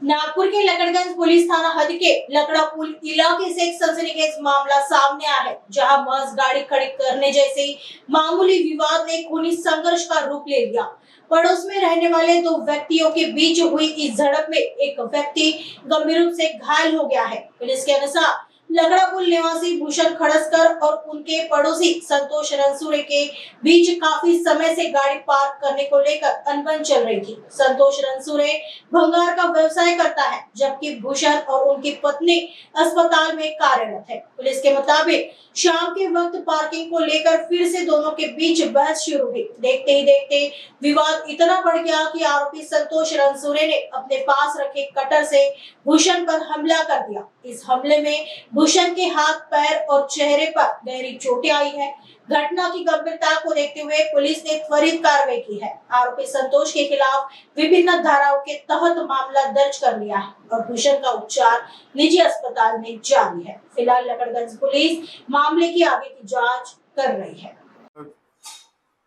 नागपुर के Lakadganj police थाना हद के लकड़ा पुल इलाके से एक सनसनीखेज मामला सामने आया है, जहां महज गाड़ी खड़ी करने जैसे मामूली विवाद ने खूनी संघर्ष का रूप ले लिया। पड़ोस में रहने वाले दो व्यक्तियों के बीच हुई इस झड़प में एक व्यक्ति गंभीर रूप से घायल हो गया है। पुलिस के अनुसार लकड़ा पुल निवासी भूषण खड़सकर और उनके पड़ोसी संतोष रनसुरे के बीच काफी समय से गाड़ी पार्क करने को लेकर अनबन चल रही थी। संतोष रनसुरे भंगार का व्यवसाय करता है, जबकि भूषण और उनकी पत्नी अस्पताल में कार्यरत है। पुलिस के मुताबिक शाम के वक्त पार्किंग को लेकर फिर से दोनों के बीच बहस शुरू हुई। देखते ही देखते विवाद इतना बढ़ गया कि आरोपी संतोष रनसुरे ने अपने पास रखे कटर से भूषण पर हमला कर दिया। इस हमले में भूषण के हाथ, पैर और चेहरे पर गहरी चोटें आई है। घटना की गंभीरता को देखते हुए पुलिस ने त्वरित कार्रवाई की है। आरोपी संतोष के खिलाफ विभिन्न धाराओं के तहत मामला दर्ज कर लिया है और भूषण का उपचार निजी अस्पताल में जारी है। फिलहाल लकड़गंज पुलिस मामले की आगे की जांच कर रही है।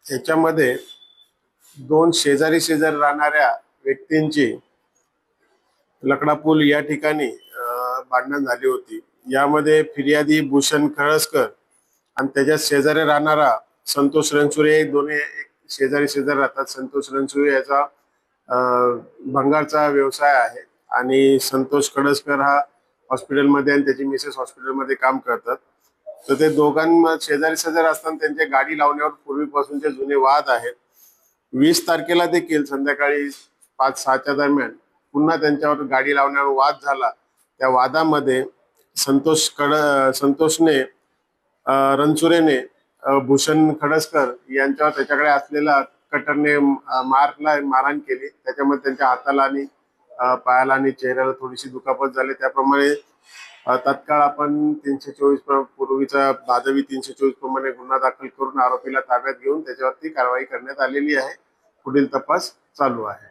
याच्यामध्ये दोन शेजारी राहणाऱ्या व्यक्तींची लकडा पूल या ठिकाणी भांडण झाली होती। यामध्ये फिर्यादी भूषण खळसकर आणि त्याच्या शेजारी राहणारा संतोष रणसुरे, दोन्ही शेजारी राहतात। संतोष रणसुरे याचा भंगारचा व्यवसाय आहे आणि संतोष खळसकर हा हॉस्पिटलमध्ये आणि त्याची मिसेस हॉस्पिटलमध्ये काम करतात। तर ते दोघांमध्ये शेजारी असताना त्यांच्या गाडी लावण्यावर पूर्वीपासूनचे जुने वाद आहेत। 20 तारखेला देखील संध्याकाळी 5-6च्या दरम्यान पुन्हा त्यांच्यावर गाडी लावण्यावर वाद झाला। त्या वादामध्ये संतोषने रणसुरेने भूषण खडसकर यांच्यावर त्याच्याकडे असलेला कटरने मारहाण केली। त्याच्यामध्ये त्यांच्या हाताला आणि पायाला आणि चेहऱ्याला थोडीशी दुखापत झाली। त्याप्रमाणे तत्काळ आपण 324 पूर्वीचा भादवी 324 प्रमाणे गुन्हा दाखल करून आरोपीला ताब्यात घेऊन त्याच्यावरती कारवाई करण्यात आलेली आहे। पुढील तपास चालू आहे।